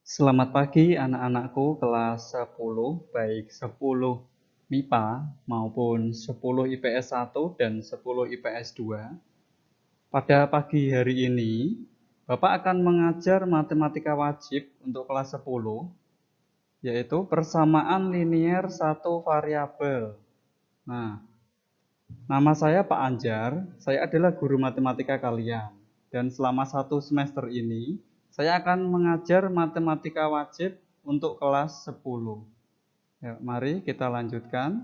Selamat pagi anak-anakku kelas 10, baik 10 MIPA maupun 10 IPS 1 dan 10 IPS 2. Pada pagi hari ini, Bapak akan mengajar matematika wajib untuk kelas 10, yaitu persamaan linier satu variabel. Nah, nama saya Pak Anjar, saya adalah guru matematika kalian. Dan selama 1 semester ini, saya akan mengajar matematika wajib untuk kelas 10. Ya, mari kita lanjutkan.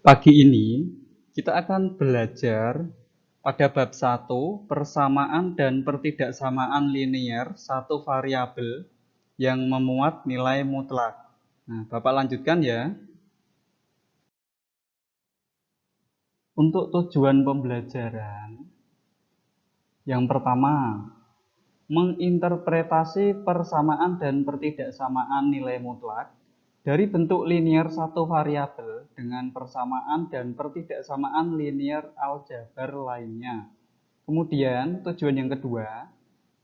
Pagi ini, kita akan belajar pada bab 1, persamaan dan pertidaksamaan linier satu variabel yang memuat nilai mutlak. Nah, Bapak lanjutkan ya. Untuk tujuan pembelajaran, yang pertama, menginterpretasi persamaan dan pertidaksamaan nilai mutlak dari bentuk linier satu variabel dengan persamaan dan pertidaksamaan linier aljabar lainnya. Kemudian, tujuan yang kedua,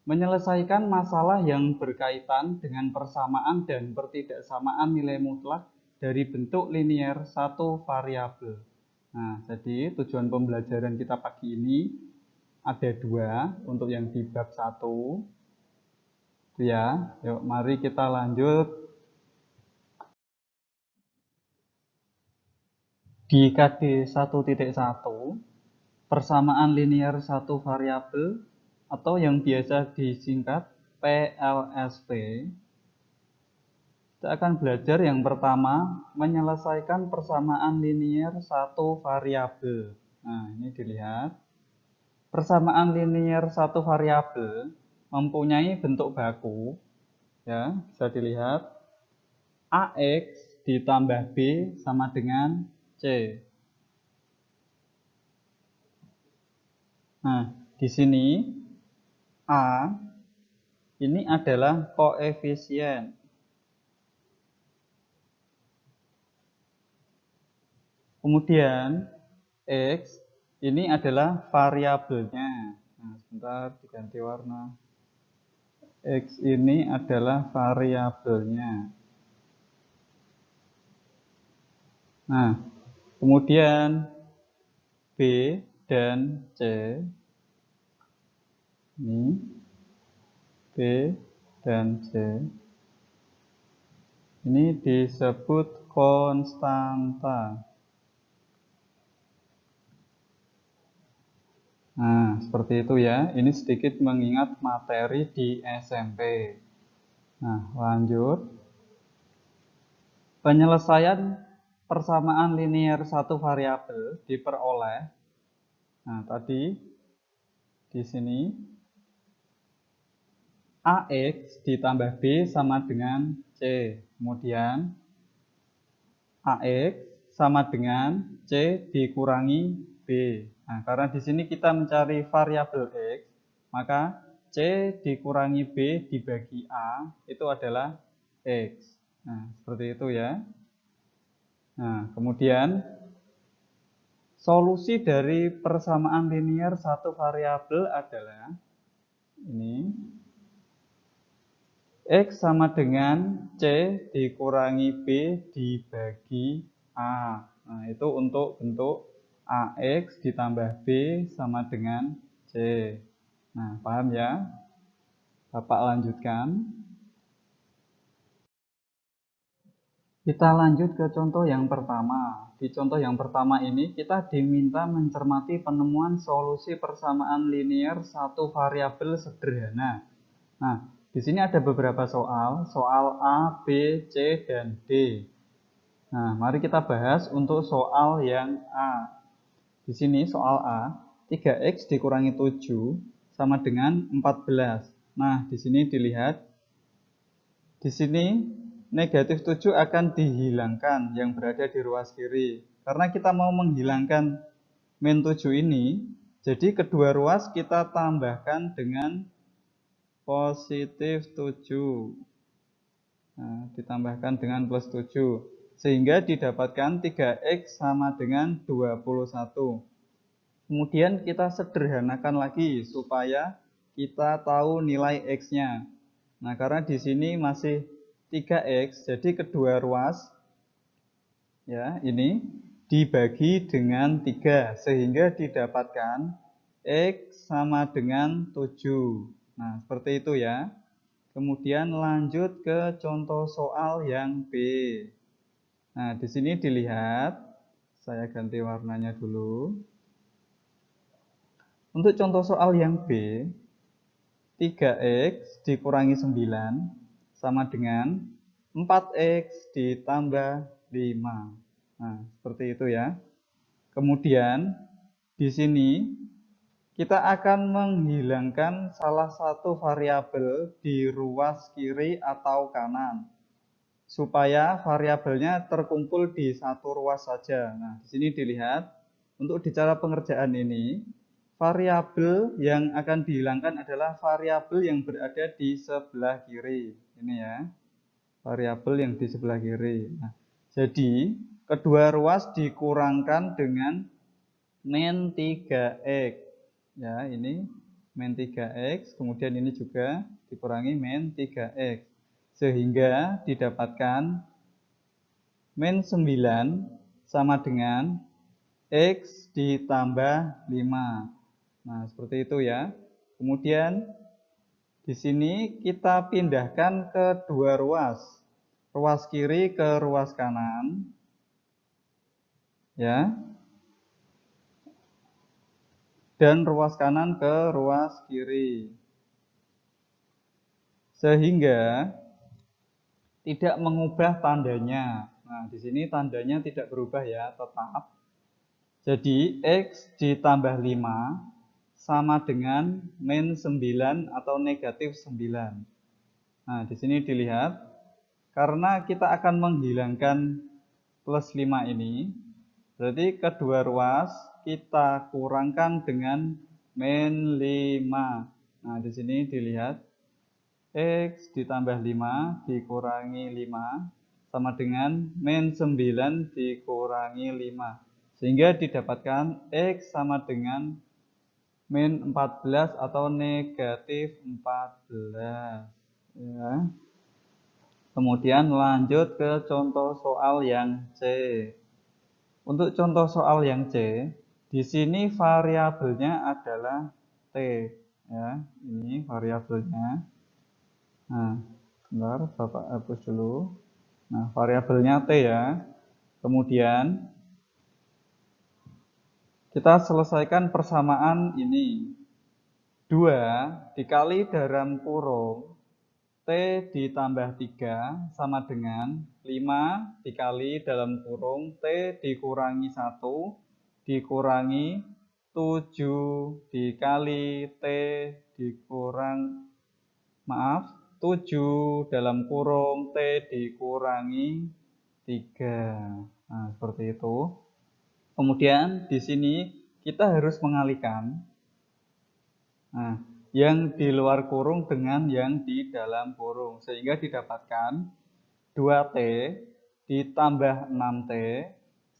menyelesaikan masalah yang berkaitan dengan persamaan dan pertidaksamaan nilai mutlak dari bentuk linier satu variabel. Nah, jadi tujuan pembelajaran kita pagi ini ada 2 untuk yang di bab 1. Ya, yuk mari kita lanjut. Di KD 1.1, persamaan linier satu variabel atau yang biasa disingkat PLSP, kita akan belajar yang pertama, menyelesaikan persamaan linier satu variabel. Nah, ini dilihat. Persamaan linier satu variabel mempunyai bentuk baku, ya, bisa dilihat. AX ditambah B sama dengan C. Nah, di sini A ini adalah koefisien. Kemudian X ini adalah variabelnya. Nah, sebentar diganti warna. X ini adalah variabelnya. Nah, kemudian B dan C ini B dan C ini disebut konstanta. Nah, seperti itu ya. Ini sedikit mengingat materi di SMP. Nah, lanjut. Penyelesaian persamaan linier satu variabel diperoleh. Nah, tadi di sini AX ditambah B sama dengan C. Kemudian AX sama dengan C dikurangi B. Nah, karena di sini kita mencari variabel X, maka C dikurangi B dibagi A itu adalah X. Nah, seperti itu ya. Nah, kemudian solusi dari persamaan linier satu variabel adalah ini. X sama dengan C dikurangi B dibagi A. Nah, itu untuk bentuk AX ditambah B sama dengan C. Nah, paham ya? Bapak lanjutkan. Kita lanjut ke contoh yang pertama. Di contoh yang pertama ini kita diminta mencermati penemuan solusi persamaan linier satu variabel sederhana. Nah, di sini ada beberapa soal A, B, C, dan D. Nah, mari kita bahas untuk soal yang A. Di sini soal A, 3X dikurangi 7 sama dengan 14. Nah, di sini dilihat. Di sini negatif 7 akan dihilangkan yang berada di ruas kiri. Karena kita mau menghilangkan min 7 ini, jadi kedua ruas kita tambahkan dengan positif 7. Nah, ditambahkan dengan plus 7. Sehingga didapatkan 3X sama dengan 21. Kemudian kita sederhanakan lagi supaya kita tahu nilai X-nya. Nah, karena di sini masih 3X, jadi kedua ruas ya ini dibagi dengan 3 sehingga didapatkan X sama dengan 7. Nah, seperti itu ya. Kemudian lanjut ke contoh soal yang B. Nah, di sini dilihat, saya ganti warnanya dulu. Untuk contoh soal yang B, 3X dikurangi 9 sama dengan 4X ditambah 5. Nah, seperti itu ya. Kemudian di sini kita akan menghilangkan salah satu variabel di ruas kiri atau kanan supaya variabelnya terkumpul di satu ruas saja. Nah, di sini dilihat untuk di cara pengerjaan ini variabel yang akan dihilangkan adalah variabel yang berada di sebelah kiri. Ini ya, variabel yang di sebelah kiri. Nah, jadi kedua ruas dikurangkan dengan min 3x. Ya, ini min 3x, kemudian ini juga dikurangi min 3x. Sehingga didapatkan min 9 sama dengan X ditambah 5. Nah, seperti itu ya. Kemudian di sini kita pindahkan ke dua ruas. Ruas kiri ke ruas kanan. Ya. Dan ruas kanan ke ruas kiri. Sehingga tidak mengubah tandanya. Nah, di sini tandanya tidak berubah ya, tetap. Jadi X ditambah 5 sama dengan min 9 atau negatif 9. Nah, di sini dilihat, karena kita akan menghilangkan plus 5 ini, berarti kedua ruas kita kurangkan dengan min 5. Nah, di sini dilihat, X ditambah 5 dikurangi 5 sama dengan min 9 dikurangi 5. Sehingga didapatkan X sama dengan min 14 atau negatif 14. Ya. Kemudian lanjut ke contoh soal yang C. Untuk contoh soal yang C, di sini variabelnya adalah T. Ya, ini variabelnya. Nah, sebentar, Bapak hapus dulu. Nah, variabelnya T ya. Kemudian kita selesaikan persamaan ini. 2 dikali dalam kurung T ditambah 3 sama dengan 5 dikali dalam kurung T dikurangi 1 dikurangi 7 dikali T dikurang 7 dalam kurung T dikurangi 3. Nah, seperti itu. Kemudian di sini kita harus mengalihkan nah, yang di luar kurung dengan yang di dalam kurung. Sehingga didapatkan 2T ditambah 6T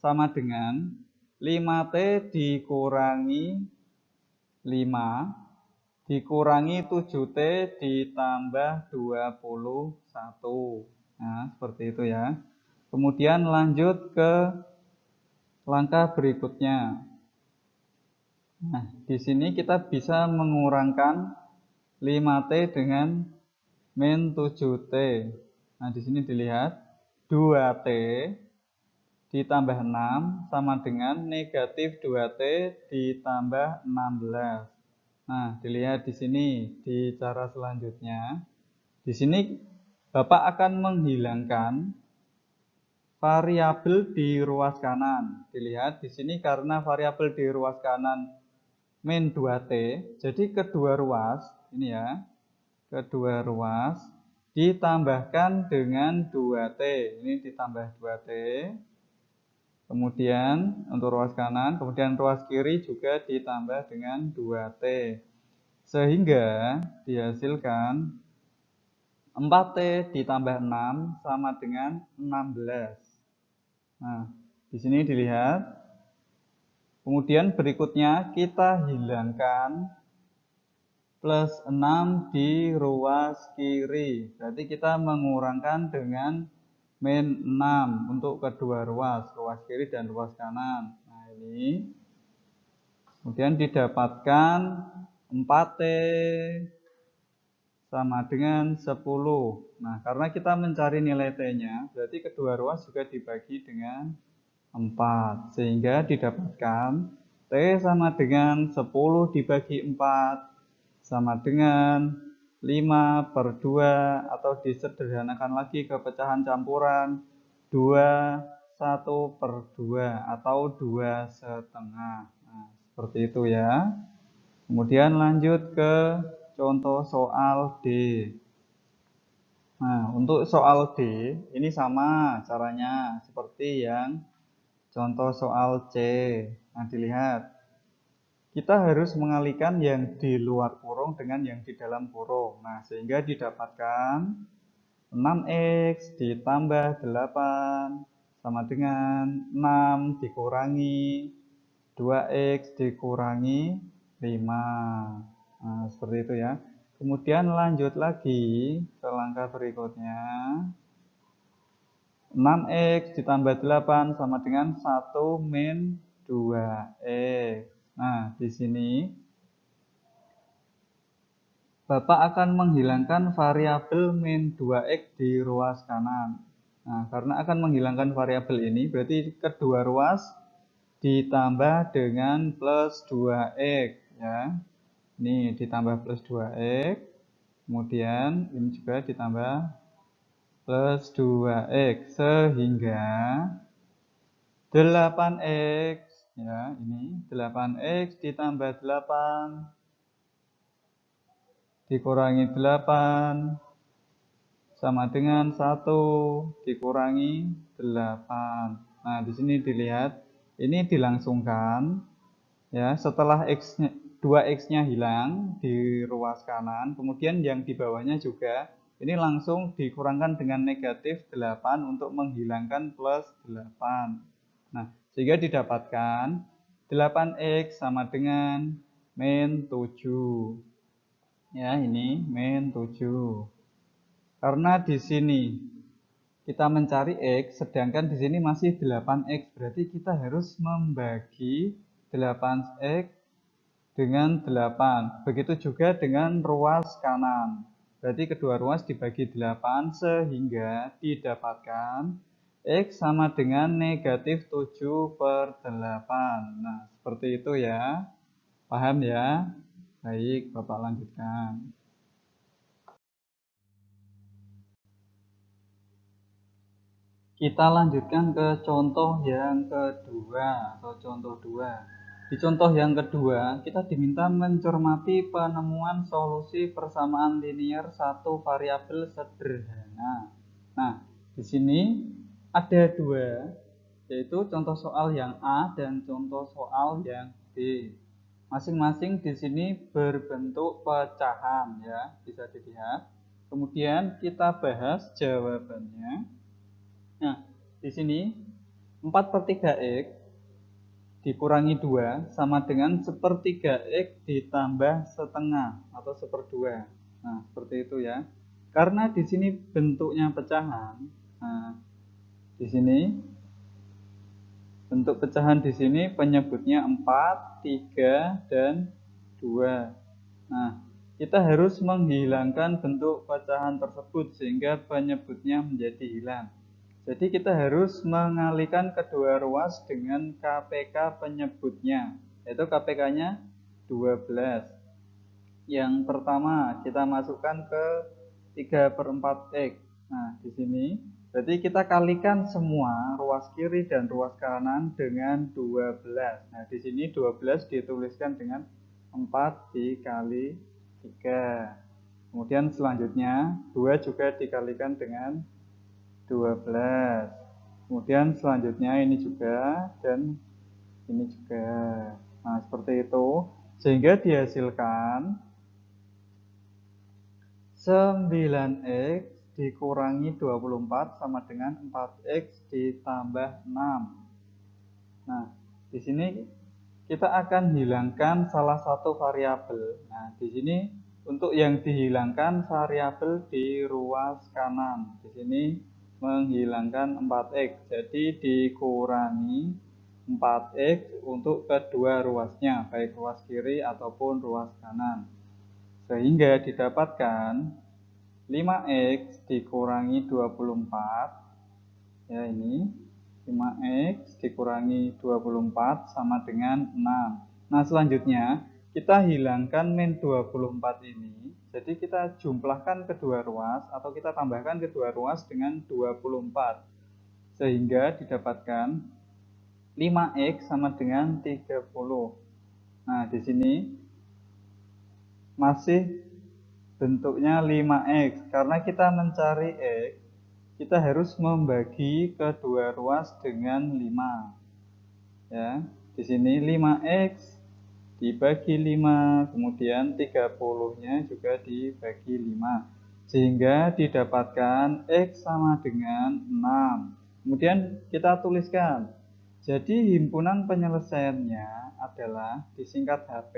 sama dengan 5T dikurangi 5 dikurangi 7T ditambah 21. Nah, seperti itu ya. Kemudian lanjut ke langkah berikutnya. Nah, di sini kita bisa mengurangkan 5T dengan min 7T. Nah, di sini dilihat 2T ditambah 6 sama dengan negatif 2T ditambah 16. Nah, dilihat di sini di cara selanjutnya. Di sini Bapak akan menghilangkan variabel di ruas kanan. Dilihat di sini karena variabel di ruas kanan min 2T, jadi kedua ruas ini ya. Kedua ruas ditambahkan dengan 2T. Ini ditambah 2T. Kemudian untuk ruas kanan, kemudian ruas kiri juga ditambah dengan 2T. Sehingga dihasilkan 4T ditambah 6 sama dengan 16. Nah, di sini dilihat Kemudian berikutnya kita hilangkan plus 6 di ruas kiri. Berarti kita mengurangkan dengan min 6 untuk kedua ruas kiri dan ruas kanan. Nah, ini. Kemudian didapatkan 4T sama dengan 10. Nah, karena kita mencari nilai T-nya, berarti kedua ruas juga dibagi dengan 4. Sehingga didapatkan T sama dengan 10 dibagi 4 sama dengan 5/2, atau disederhanakan lagi ke pecahan campuran 21/2 atau 2,5. Nah, seperti itu ya. Kemudian lanjut ke contoh soal D. Nah, untuk soal D ini sama caranya seperti yang contoh soal C. Nah, dilihat. Kita harus mengalihkan yang di luar kurung dengan yang di dalam kurung. Nah, sehingga didapatkan 6x ditambah 8 sama dengan 6 dikurangi 2x dikurangi 5. Nah, seperti itu ya. Kemudian lanjut lagi ke langkah berikutnya. 6x ditambah 8 sama dengan 1 min 2x. Nah, di sini Bapak akan menghilangkan variabel min 2x di ruas kanan. Nah, karena akan menghilangkan variabel ini, berarti kedua ruas ditambah dengan plus 2x ya. Ini ditambah plus 2x. Kemudian ini juga ditambah plus 2x sehingga 8x ya, ini 8x ditambah 8 dikurangi 8 sama dengan 1 dikurangi 8. Nah, di sini dilihat ini dilangsungkan ya, setelah x-nya 2x-nya hilang di ruas kanan, kemudian yang di bawahnya juga ini langsung dikurangkan dengan negatif 8 untuk menghilangkan plus 8. Nah, sehingga didapatkan 8x sama dengan min 7. Ya, ini min 7. Karena di sini kita mencari x, sedangkan di sini masih 8x, berarti kita harus membagi 8x dengan 8. Begitu juga dengan ruas kanan. Berarti kedua ruas dibagi 8 sehingga didapatkan x sama dengan negatif 7/8. Nah, seperti itu ya. Paham ya? Baik, Bapak lanjutkan. Kita lanjutkan ke contoh yang kedua atau contoh 2. Di contoh yang kedua, kita diminta mencermati penemuan solusi persamaan linier satu variabel sederhana. Nah, di sini ada dua, yaitu contoh soal yang A dan contoh soal yang B. Masing-masing di sini berbentuk pecahan ya, bisa dilihat. Kemudian kita bahas jawabannya. Nah, di sini 4/3x dikurangi 2 sama dengan 1/3x ditambah setengah atau 1/2. Nah, seperti itu ya. Karena di sini bentuknya pecahan. Nah, di sini bentuk pecahan di sini penyebutnya 4, 3, dan 2. Nah, kita harus menghilangkan bentuk pecahan tersebut sehingga penyebutnya menjadi hilang. Jadi kita harus mengalihkan kedua ruas dengan KPK penyebutnya, yaitu KPK-nya 12. Yang pertama kita masukkan ke 3/4x. Nah, di sini berarti kita kalikan semua ruas kiri dan ruas kanan dengan 12. Nah, di sini 12 dituliskan dengan 4 dikali 3. Kemudian selanjutnya 2 juga dikalikan dengan 12. Kemudian selanjutnya ini juga dan ini juga. Nah, seperti itu. Sehingga dihasilkan 9x dikurangi 24 sama dengan 4x ditambah 6. Nah, di sini kita akan hilangkan salah satu variabel. Nah, di sini untuk yang dihilangkan variabel di ruas kanan. Di sini menghilangkan 4x. Jadi dikurangi 4x untuk kedua ruasnya, baik ruas kiri ataupun ruas kanan. Sehingga didapatkan 5x dikurangi 24, ya ini 5x dikurangi 24 sama dengan 6. Nah, selanjutnya kita hilangkan min 24 ini. Jadi kita jumlahkan kedua ruas atau kita tambahkan kedua ruas dengan 24. Sehingga didapatkan 5x sama dengan 30. Nah, di sini masih bentuknya 5x. Karena kita mencari x, kita harus membagi kedua ruas dengan 5. Ya, di sini 5x dibagi 5, kemudian 30-nya juga dibagi 5. Sehingga didapatkan x sama dengan 6. Kemudian kita tuliskan. Jadi himpunan penyelesaiannya adalah disingkat HP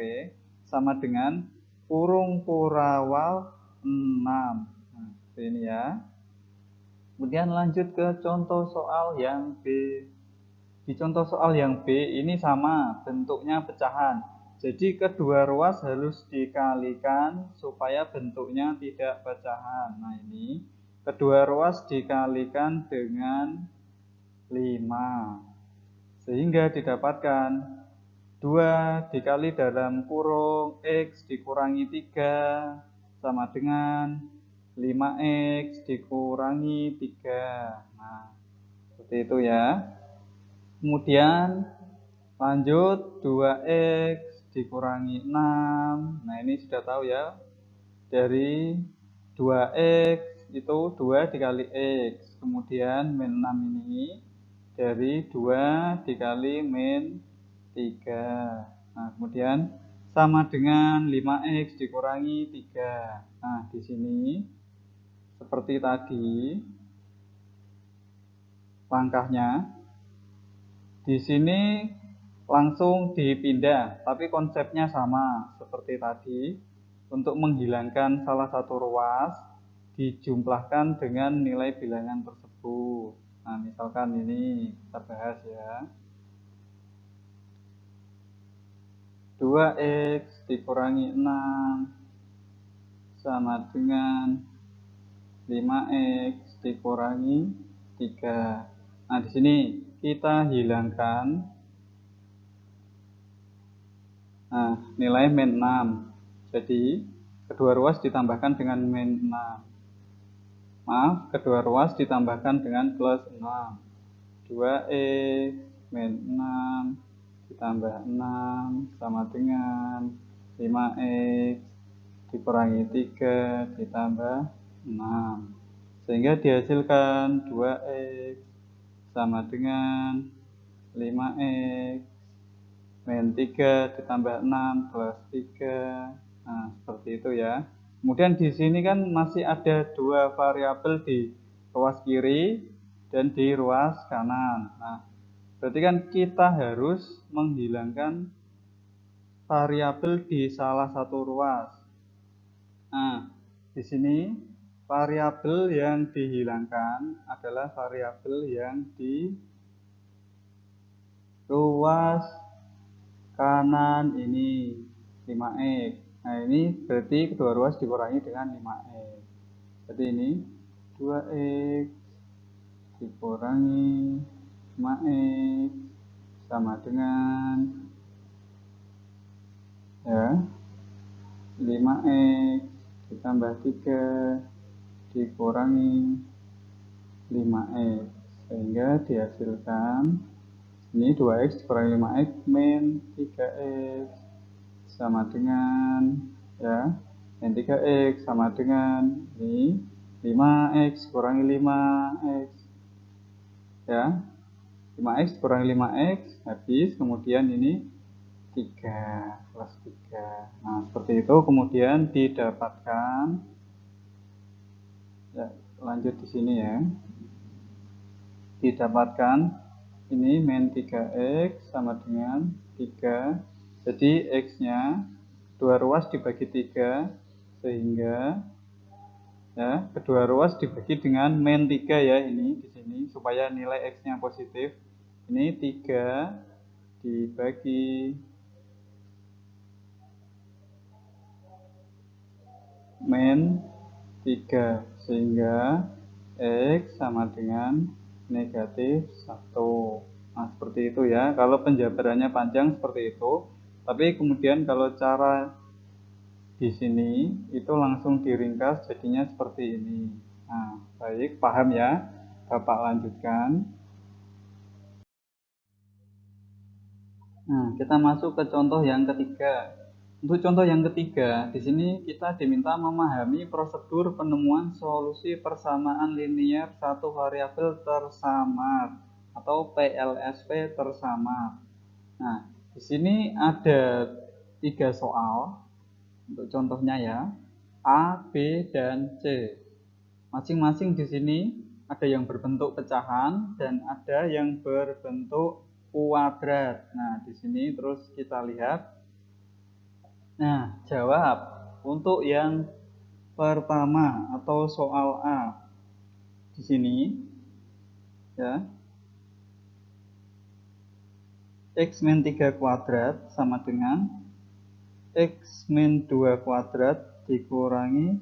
sama dengan kurung kurawal 6. Nah, ini ya. Kemudian lanjut ke contoh soal yang B. Di contoh soal yang B ini sama, bentuknya pecahan. Jadi kedua ruas harus dikalikan supaya bentuknya tidak pecahan. Nah, ini kedua ruas dikalikan dengan 5. Sehingga didapatkan 2 dikali dalam kurung x dikurangi 3 sama dengan 5x dikurangi 3. Nah, seperti itu ya. Kemudian lanjut 2x dikurangi 6. Nah, ini sudah tahu ya. Dari 2x itu 2 dikali x. Kemudian min 6 ini dari 2 dikali min 3. Nah, kemudian sama dengan 5x dikurangi 3. Nah, di sini seperti tadi langkahnya. Di sini langsung dipindah, tapi konsepnya sama seperti tadi. Untuk menghilangkan salah satu ruas, dijumlahkan dengan nilai bilangan tersebut. Nah, misalkan ini kita bahas ya. 2x dikurangi 6 sama dengan 5x dikurangi 3. Nah, di sini kita hilangkan nilai min 6. Jadi, kedua ruas ditambahkan dengan min 6. Maaf, kedua ruas ditambahkan dengan plus 6. 2x min 6 ditambah 6 sama dengan 5x dikurangi 3 ditambah 6. Sehingga dihasilkan 2x sama dengan 5x min 3 ditambah 6 plus 3. Nah, seperti itu ya. Kemudian di sini kan masih ada dua variabel di ruas kiri dan di ruas kanan. Nah, berarti kan kita harus menghilangkan variabel di salah satu ruas. Nah, di sini variabel yang dihilangkan adalah variabel yang di ruas kanan ini 5x. Nah, ini berarti kedua ruas dikurangi dengan 5x. Jadi ini 2x dikurangi 5x sama dengan ya 5x ditambah 3 dikurangi 5x, sehingga dihasilkan ini 2x dikurangi 5x min 3x sama dengan ya min 3x sama dengan ini 5x kurangi 5x ya, 5x kurangi 5x habis, kemudian ini 3 plus 3. Nah, seperti itu kemudian didapatkan ya, lanjut di sini ya. Didapatkan ini min 3x sama dengan 3. Jadi X-nya kedua ruas dibagi 3, sehingga ya, kedua ruas dibagi dengan min 3 ya, ini di sini supaya nilai X-nya positif. Ini 3 dibagi min 3, sehingga X sama dengan negatif 1. Nah, seperti itu ya. Kalau penjabarannya panjang seperti itu. Tapi kemudian kalau cara di sini itu langsung diringkas jadinya seperti ini. Nah, baik, paham ya? Bapak lanjutkan. Nah, kita masuk ke contoh yang ketiga. Untuk contoh yang ketiga, di sini kita diminta memahami prosedur penemuan solusi persamaan linear satu variabel tersamar atau PLSP tersamar. Nah, di sini ada 3 soal untuk contohnya ya, A, B, dan C. Masing-masing di sini ada yang berbentuk pecahan dan ada yang berbentuk kuadrat. Nah, di sini terus kita lihat. Nah, jawab untuk yang pertama atau soal A. Di sini ya, X min 3 kuadrat sama dengan X min 2 kuadrat dikurangi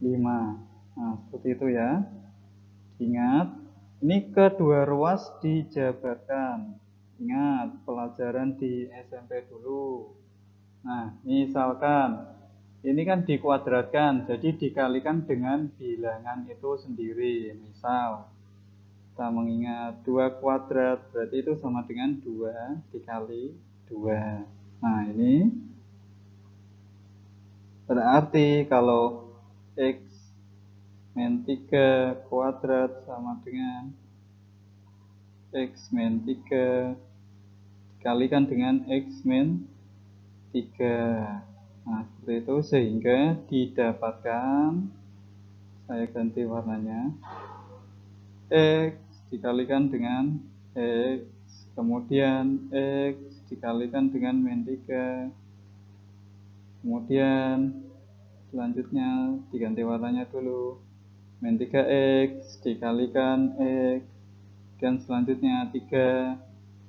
5. Nah, seperti itu ya. Ingat, ini kedua ruas dijabarkan. Ingat, pelajaran di SMP dulu. Nah, misalkan ini kan dikuadratkan, jadi dikalikan dengan bilangan itu sendiri. Misal, kita mengingat 2 kuadrat, berarti itu sama dengan 2 dikali 2. Nah, ini berarti kalau X min 3 kuadrat sama dengan X min 3 dikalikan dengan X min 3. Nah, seperti itu sehingga didapatkan, saya ganti warnanya, X dikalikan dengan X, kemudian X dikalikan dengan min 3, kemudian selanjutnya diganti warnanya dulu, min 3X dikalikan X, dan selanjutnya 3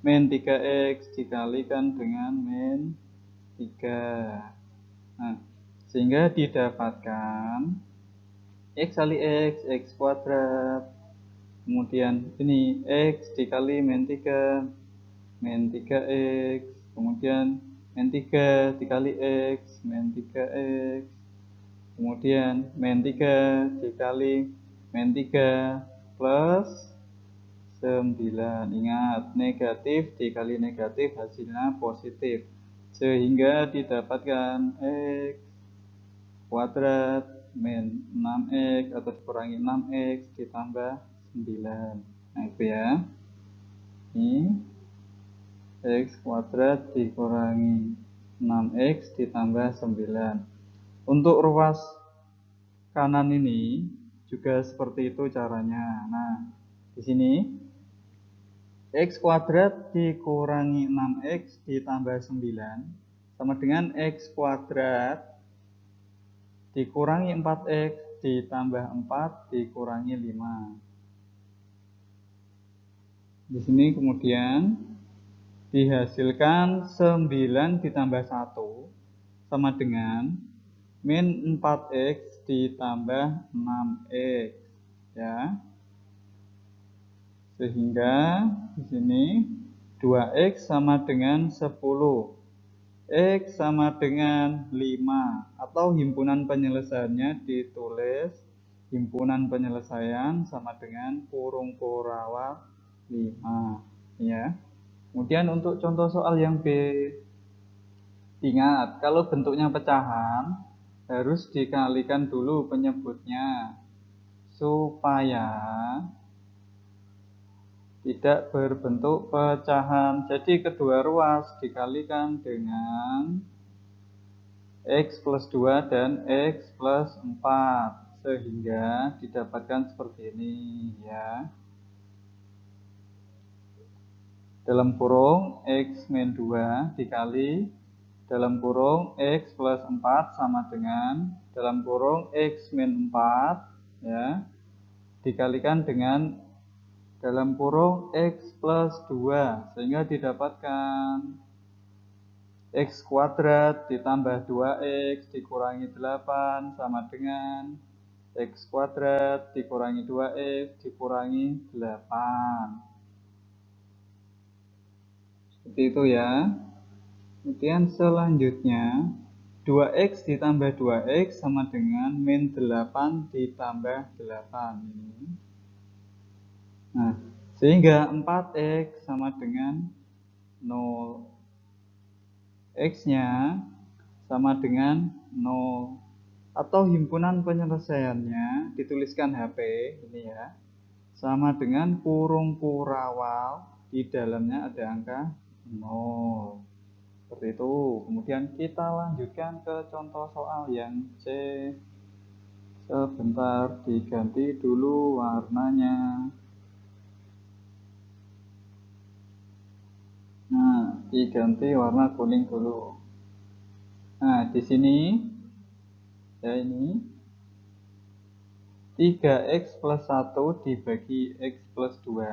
min 3X dikalikan dengan min 3. Nah, sehingga didapatkan X kali X kuadrat, kemudian ini X dikali min 3, min 3X, kemudian min 3 dikali X, min 3X, kemudian min 3 dikali min 3 plus 9. Ingat, negatif dikali negatif hasilnya positif, sehingga didapatkan X kuadrat min 6X atau dikurangi 6X ditambah 9. Nah, itu ya. Ini X kuadrat dikurangi 6X ditambah 9. Untuk ruas kanan ini juga seperti itu caranya. Nah, di sini X kuadrat dikurangi 6X ditambah 9 sama dengan X kuadrat dikurangi 4X ditambah 4 dikurangi 5. Di sini kemudian dihasilkan 9 ditambah 1 sama dengan min 4X ditambah 6X ya. Sehingga di sini 2X sama dengan 10. X sama dengan 5, atau himpunan penyelesaiannya ditulis himpunan penyelesaian sama dengan kurung kurawat 5 ya. Kemudian untuk contoh soal yang B, ingat kalau bentuknya pecahan harus dikalikan dulu penyebutnya supaya tidak berbentuk pecahan. Jadi kedua ruas dikalikan dengan X plus 2 dan X plus 4, sehingga didapatkan seperti ini ya. dalam kurung X min 2 dikali dalam kurung X plus 4 sama dengan dalam kurung X min 4 ya, dikalikan dengan dalam kurung X plus 2, sehingga didapatkan X kuadrat ditambah 2X dikurangi 8 sama dengan X kuadrat dikurangi 2X dikurangi 8. Seperti itu ya. Kemudian selanjutnya 2X ditambah 2X sama dengan min 8 ditambah 8 ini. Nah, sehingga 4X sama dengan 0. X-nya sama dengan 0. Atau himpunan penyelesaiannya dituliskan HP ini ya, sama dengan kurung kurawal di dalamnya ada angka 0. Seperti itu. Kemudian kita lanjutkan ke contoh soal yang C. Sebentar, diganti dulu warnanya. Nah, diganti warna kuning dulu. Nah, di sini ya ini 3X plus 1 dibagi X plus 2.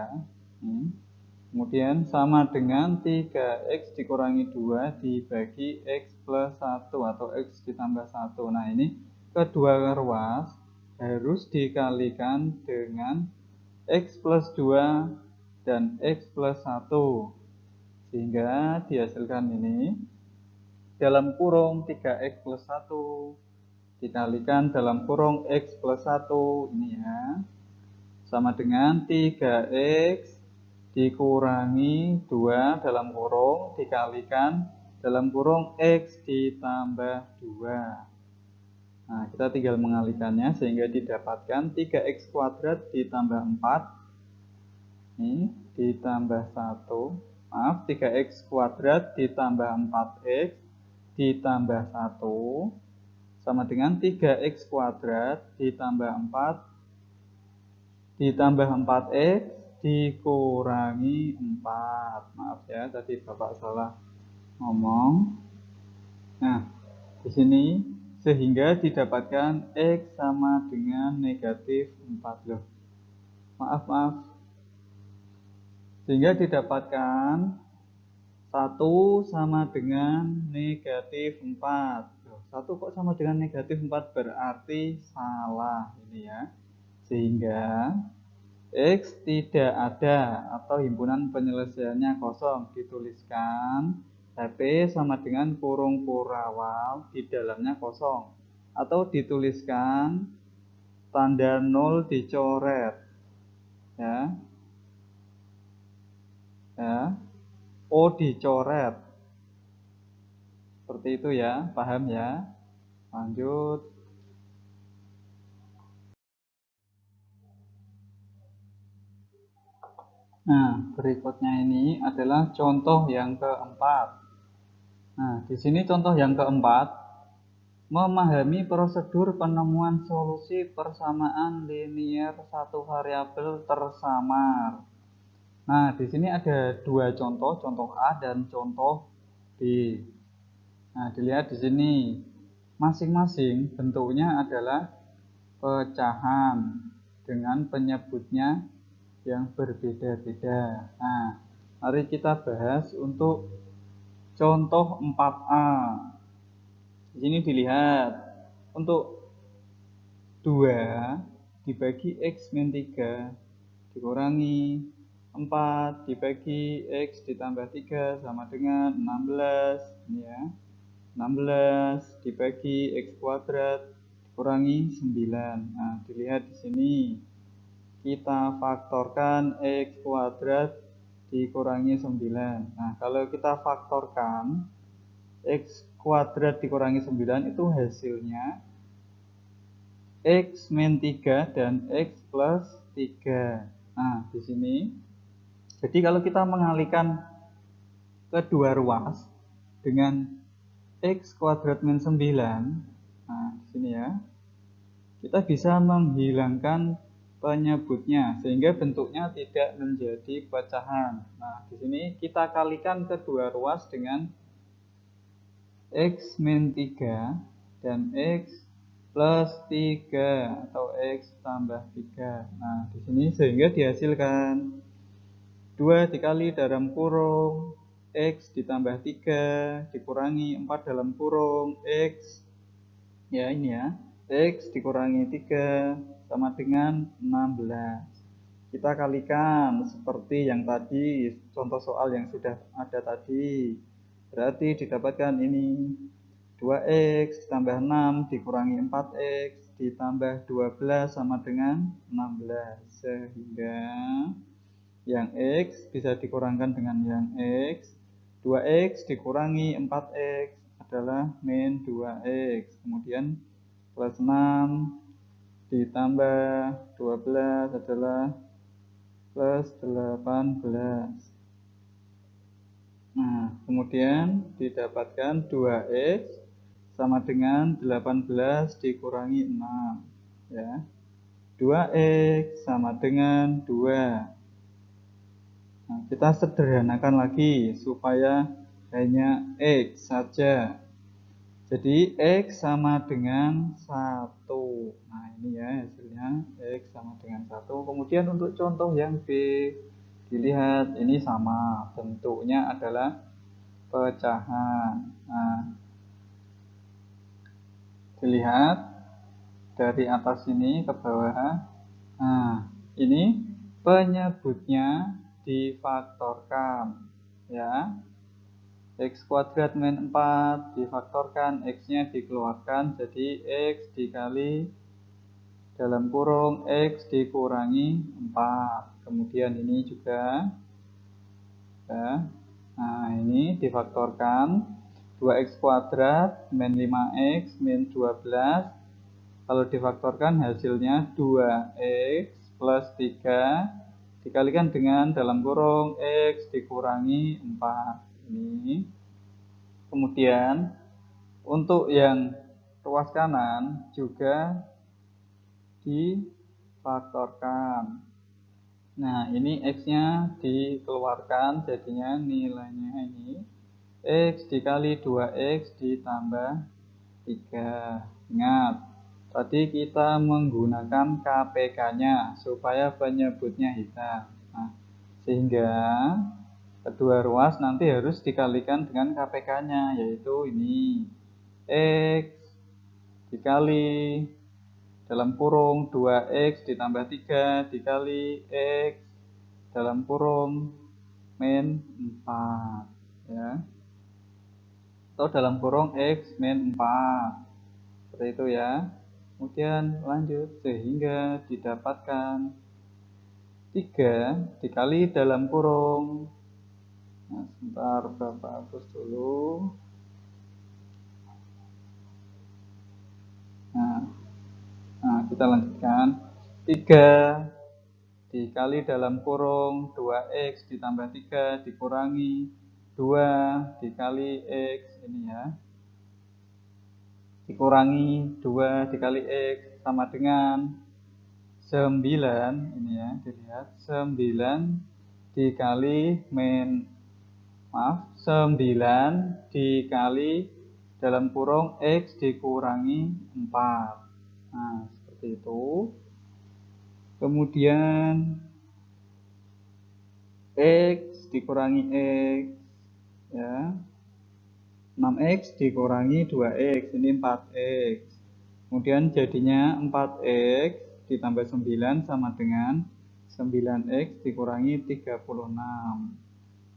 Kemudian sama dengan 3X dikurangi 2 dibagi X plus 1 atau X ditambah 1. Nah, ini kedua ruas harus dikalikan dengan X plus 2 dan X plus 1. Sehingga dihasilkan ini dalam kurung 3X plus 1 dikalikan dalam kurung X plus 1 ini ya, sama dengan 3X dikurangi 2 dalam kurung dikalikan dalam kurung X ditambah 2. Nah, kita tinggal mengalikannya sehingga didapatkan 3X kuadrat ditambah 4 ini ditambah 1. Maaf, 3X kuadrat ditambah 4X ditambah 1 sama dengan 3X kuadrat ditambah 4 ditambah 4X dikurangi 4. Maaf ya, tadi Bapak salah ngomong. Nah, di sini sehingga didapatkan X sama dengan negatif 4 loh. Maaf. Sehingga didapatkan 1 sama dengan negatif 4. Loh, 1 kok sama dengan negatif 4, berarti salah ini ya. Sehingga X tidak ada atau himpunan penyelesaiannya kosong, dituliskan HP sama dengan kurung kurawal di dalamnya kosong, atau dituliskan tanda 0 dicoret ya, O dicoret, seperti itu ya, paham ya. Lanjut. Nah, berikutnya ini adalah contoh yang keempat. Nah, di sini contoh yang keempat, memahami prosedur penemuan solusi persamaan linier satu variabel tersamar. Nah, di sini ada dua contoh A dan contoh B. Nah, dilihat di sini, masing-masing bentuknya adalah pecahan dengan penyebutnya yang berbeda-beda. Nah, mari kita bahas untuk contoh 4A. Di sini dilihat untuk 2 dibagi X min 3 dikurangi 4 dibagi X ditambah 3 sama dengan 16 ini ya. 16 dibagi X kuadrat dikurangi 9. Nah, dilihat di sini. Kita faktorkan X kuadrat dikurangi 9. Nah, kalau kita faktorkan X kuadrat dikurangi 9 itu hasilnya X min 3 dan X plus 3. Nah, di sini. Jadi kalau kita mengalihkan kedua ruas dengan X kuadrat min 9, nah di sini ya, kita bisa menghilangkan penyebutnya, sehingga bentuknya tidak menjadi pecahan. Nah, di sini kita kalikan kedua ruas dengan X min 3 dan X plus 3 atau X tambah 3. Nah, di sini sehingga dihasilkan 2 dikali dalam kurung X ditambah 3 dikurangi 4 dalam kurung X, ya ini ya, X dikurangi 3 sama dengan 16. Kita kalikan seperti yang tadi, contoh soal yang sudah ada tadi. Berarti didapatkan ini 2x tambah 6 dikurangi 4x ditambah 12 sama dengan 16. Sehingga yang x bisa dikurangkan dengan yang x. 2x dikurangi 4x adalah min 2x. Kemudian plus 6 ditambah 12 adalah plus 18. Nah, kemudian didapatkan 2x sama dengan 18 dikurangi 6. Ya. 2x sama dengan 2. Nah, kita sederhanakan lagi supaya hanya x saja. Jadi X sama dengan 1. Nah ini ya hasilnya X sama dengan 1. Kemudian untuk contoh yang B, dilihat ini sama, bentuknya adalah pecahan. Nah, dilihat dari atas ini ke bawah. Nah, ini penyebutnya difaktorkan, ya. X kuadrat min 4 difaktorkan, X-nya dikeluarkan, jadi X dikali dalam kurung X dikurangi 4. Kemudian ini juga, ya. Nah ini difaktorkan, 2X kuadrat min 5X min 12. Kalau difaktorkan hasilnya 2X plus 3 dikalikan dengan dalam kurung X dikurangi 4. Ini. Kemudian untuk yang ruas kanan juga difaktorkan. Nah, ini X-nya dikeluarkan, jadinya nilainya ini X dikali 2X ditambah 3. Ingat, tadi kita menggunakan KPK-nya supaya penyebutnya hitam. Nah, sehingga kedua ruas nanti harus dikalikan dengan KPK-nya, yaitu ini X dikali dalam kurung 2X ditambah 3 dikali X dalam kurung min 4, ya. Atau dalam kurung X min 4. Seperti itu ya. Kemudian lanjut sehingga didapatkan 3 dikali dalam kurung. Nah, sebentar Bapak hapus dulu. Nah, kita lanjutkan. 3 dikali dalam kurung 2X ditambah 3 dikurangi 2 dikali X ini ya. Dikurangi 2 dikali X sama dengan 9 ini ya, dilihat 9 dikali 9 dikali dalam kurung X dikurangi 4. Nah, seperti itu. Kemudian X dikurangi X, ya. 6X dikurangi 2X, ini 4X. Kemudian jadinya 4X ditambah 9 sama dengan 9X dikurangi 36.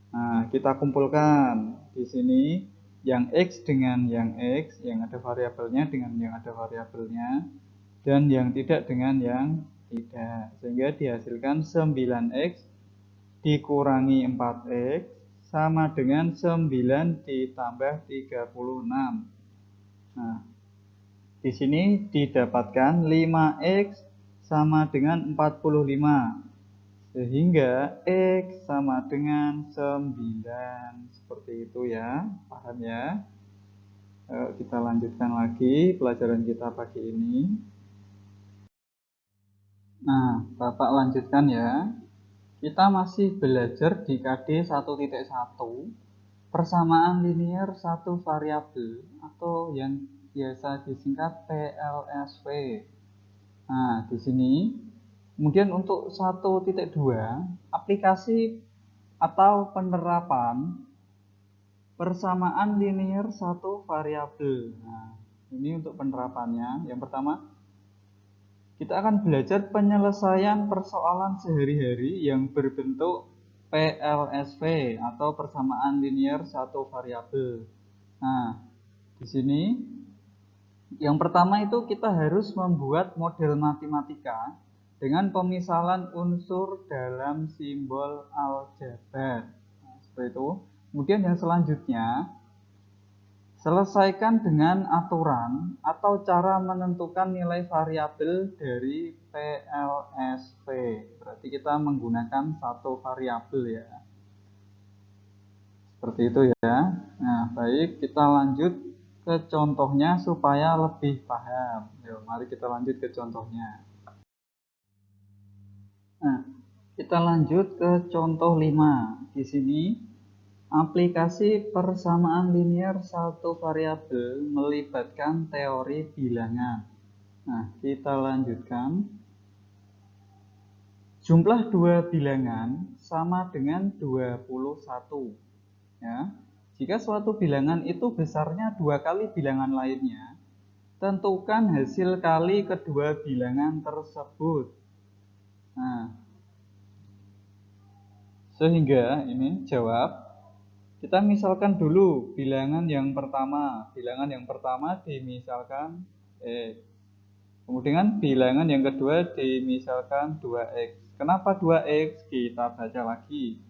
Nah, kita kumpulkan di sini yang X dengan yang X, yang ada variabelnya dengan yang ada variabelnya, dan yang tidak dengan yang tidak. Sehingga dihasilkan 9X dikurangi 4X sama dengan 9 ditambah 36. Nah, di sini didapatkan 5X sama dengan 45. Sehingga X sama dengan 9. Seperti itu ya, paham ya? Kita lanjutkan lagi pelajaran kita pagi ini. Nah, Bapak lanjutkan ya. Kita masih belajar di KD 1.1, persamaan linear satu variabel atau yang biasa disingkat PLSV. Nah, di sini kemudian untuk 1.2, aplikasi atau penerapan persamaan linear satu variabel. Nah, ini untuk penerapannya. Yang pertama, kita akan belajar penyelesaian persoalan sehari-hari yang berbentuk PLSV atau persamaan linear satu variabel. Nah, di sini yang pertama itu kita harus membuat model matematika dengan pemisahan unsur dalam simbol aljabar. Nah, seperti itu. Kemudian yang selanjutnya, selesaikan dengan aturan atau cara menentukan nilai variabel dari PLSV. Berarti kita menggunakan satu variabel ya. Seperti itu ya. Nah, baik, kita lanjut ke contohnya supaya lebih paham. Yuk, mari kita lanjut ke contohnya. Nah, kita lanjut ke contoh 5. Di sini aplikasi persamaan linear satu variabel melibatkan teori bilangan. Nah, kita lanjutkan. Jumlah dua bilangan sama dengan 21. Ya. Jika suatu bilangan itu besarnya 2 kali bilangan lainnya, tentukan hasil kali kedua bilangan tersebut. Nah, sehingga ini jawab. Kita misalkan dulu bilangan yang pertama. Bilangan yang pertama dimisalkan X. Kemudian bilangan yang kedua dimisalkan 2X. Kenapa 2X? Kita baca lagi.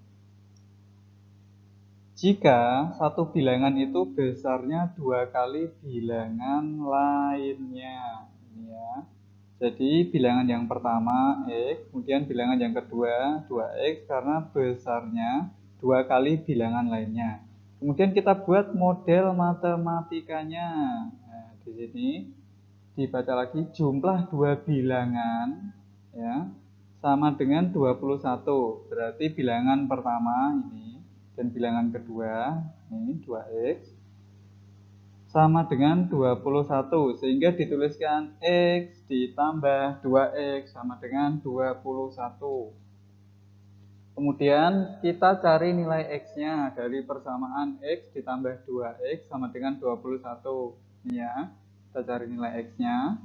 Jika satu bilangan itu besarnya 2 kali bilangan lainnya. Ini ya. Jadi bilangan yang pertama X, kemudian bilangan yang kedua 2X karena besarnya 2 kali bilangan lainnya. Kemudian kita buat model matematikanya. Nah, di sini dibaca lagi jumlah dua bilangan ya sama dengan 21. Berarti bilangan pertama ini dan bilangan kedua ini 2X sama dengan 21, sehingga dituliskan X ditambah 2X sama dengan 21. Kemudian kita cari nilai X-nya dari persamaan X ditambah 2X sama dengan 21. Ini ya, kita cari nilai X-nya.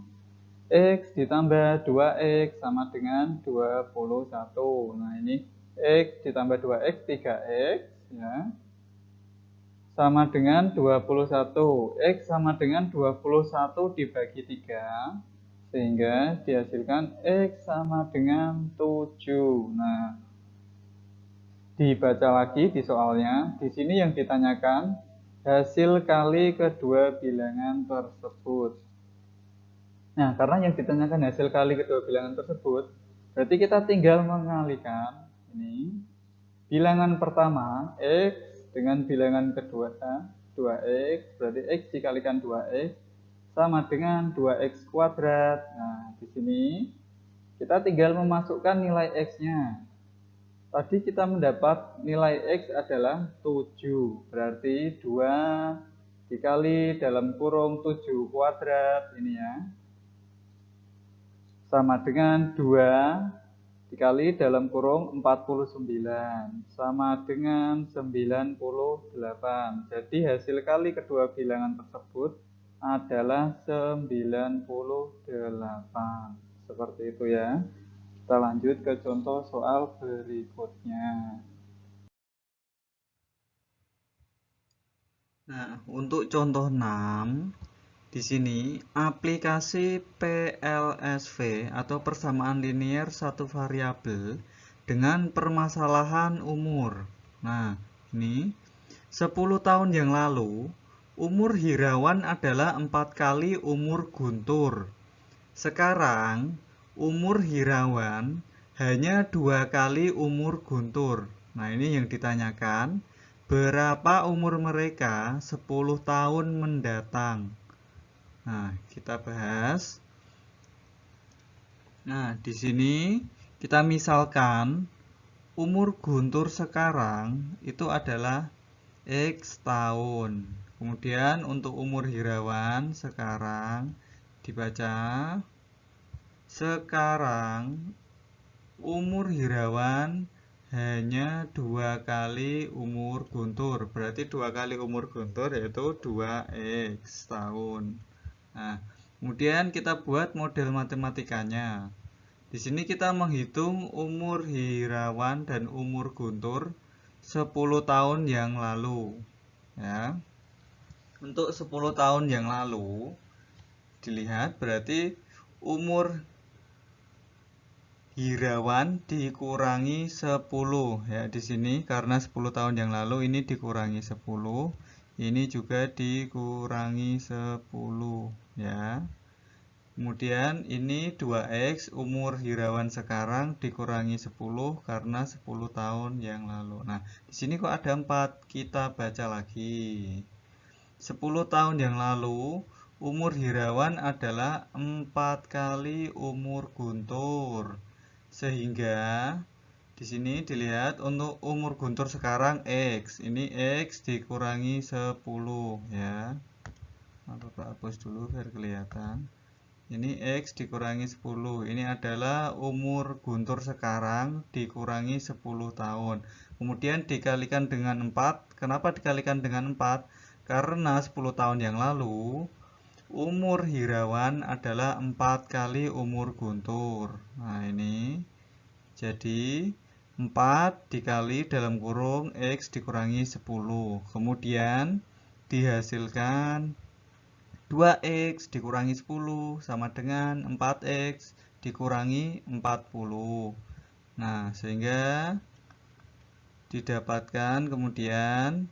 X ditambah 2X sama dengan 21. Nah, ini X ditambah 2X 3X ya. Sama dengan 21. X sama dengan 21 dibagi 3. Sehingga dihasilkan X sama dengan 7. Nah, dibaca lagi di soalnya. Di sini yang ditanyakan hasil kali kedua bilangan tersebut. Nah, karena yang ditanyakan hasil kali kedua bilangan tersebut, berarti kita tinggal mengalikan ini bilangan pertama X dengan bilangan kedua 2X, berarti X dikalikan 2X sama dengan 2X kuadrat. Nah, di sini kita tinggal memasukkan nilai X-nya. Tadi kita mendapat nilai X adalah 7, berarti 2 dikali dalam kurung 7 kuadrat ini ya. Sama dengan 2 dikali dalam kurung 49 sama dengan 98. Jadi hasil kali kedua bilangan tersebut adalah 98. Seperti itu ya. Kita lanjut ke contoh soal berikutnya. Nah, untuk contoh 6 di sini aplikasi PLSV atau persamaan linear satu variabel dengan permasalahan umur. Nah, ini 10 tahun yang lalu umur Hirawan adalah 4 kali umur Guntur. Sekarang umur Hirawan hanya 2 kali umur Guntur. Nah, ini yang ditanyakan, berapa umur mereka 10 tahun mendatang? Nah, kita bahas. Nah, di sini kita misalkan umur Guntur sekarang itu adalah X tahun. Kemudian untuk umur Hirawan sekarang dibaca sekarang umur Hirawan hanya 2 kali umur Guntur. Berarti 2 kali umur Guntur yaitu 2X tahun. Nah, kemudian kita buat model matematikanya. Di sini kita menghitung umur Hirawan dan umur Guntur 10 tahun yang lalu. Ya. Untuk 10 tahun yang lalu dilihat berarti umur Hirawan dikurangi 10 ya di sini karena 10 tahun yang lalu ini dikurangi 10, ini juga dikurangi 10 ya. Kemudian ini 2X umur Hirawan sekarang dikurangi 10 karena 10 tahun yang lalu. Nah, di sini kok ada 4, kita baca lagi. 10 tahun yang lalu umur Hirawan adalah 4 kali umur Guntur. Sehingga di sini dilihat untuk umur Guntur sekarang X. Ini X dikurangi 10 ya. Bapak hapus dulu biar kelihatan. Ini X dikurangi 10. Ini adalah umur Guntur sekarang dikurangi 10 tahun. Kemudian dikalikan dengan 4. Kenapa dikalikan dengan 4? Karena 10 tahun yang lalu umur Hirawan adalah 4 kali umur Guntur. Nah, ini jadi 4 dikali dalam kurung X dikurangi 10. Kemudian dihasilkan 2X dikurangi 10 sama dengan 4X dikurangi 40. Nah, sehingga didapatkan kemudian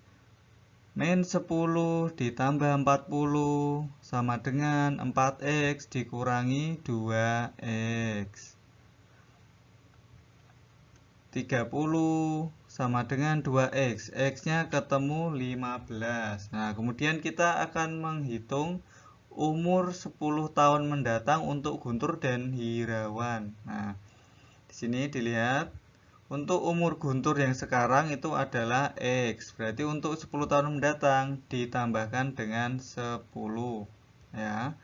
min 10 ditambah 40 sama dengan 4X dikurangi 2X. 30 sama dengan 2X. X-nya ketemu 15. Nah, kemudian kita akan menghitung umur 10 tahun mendatang untuk Guntur dan Hirawan. Nah, di sini dilihat untuk umur Guntur yang sekarang itu adalah X. Berarti untuk 10 tahun mendatang ditambahkan dengan 10 ya.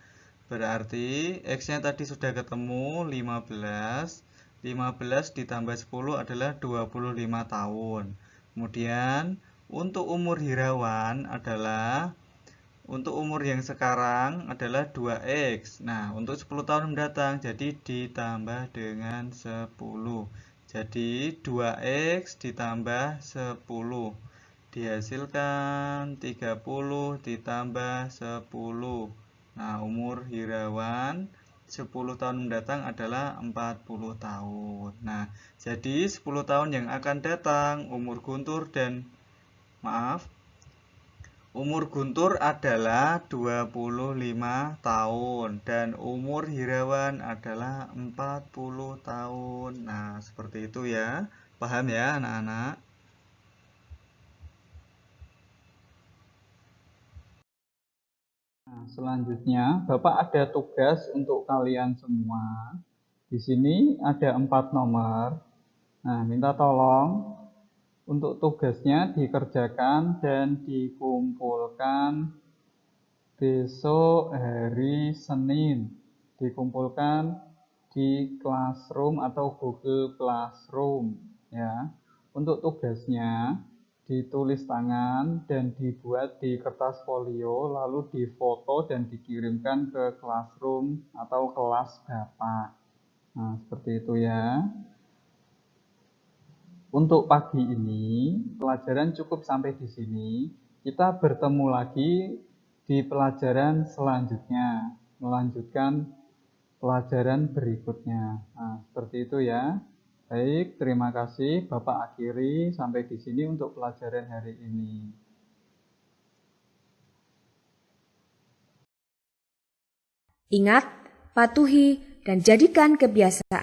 Berarti X-nya tadi sudah ketemu 15. 15 ditambah 10 adalah 25 tahun. Kemudian untuk umur Hirawan adalah untuk umur yang sekarang adalah 2X. Nah, untuk 10 tahun mendatang jadi ditambah dengan 10. Jadi 2X ditambah 10 dihasilkan 30 ditambah 10. Nah, umur Hirawan 10 tahun mendatang adalah 40 tahun. Nah, jadi 10 tahun yang akan datang umur Guntur umur Guntur adalah 25 tahun dan umur Hirawan adalah 40 tahun. Nah, seperti itu ya. Paham ya, anak-anak? Nah, selanjutnya, Bapak ada tugas untuk kalian semua. Di sini ada 4 nomor. Nah, minta tolong untuk tugasnya dikerjakan dan dikumpulkan besok hari Senin. Dikumpulkan di Classroom atau Google Classroom ya. Untuk tugasnya ditulis tangan dan dibuat di kertas folio lalu difoto dan dikirimkan ke Classroom atau kelas Bapak. Nah, seperti itu ya. Untuk pagi ini, pelajaran cukup sampai di sini. Kita bertemu lagi di pelajaran selanjutnya, melanjutkan pelajaran berikutnya. Nah, seperti itu ya. Baik, terima kasih. Bapak akhiri sampai di sini untuk pelajaran hari ini. Ingat, patuhi, dan jadikan kebiasaan.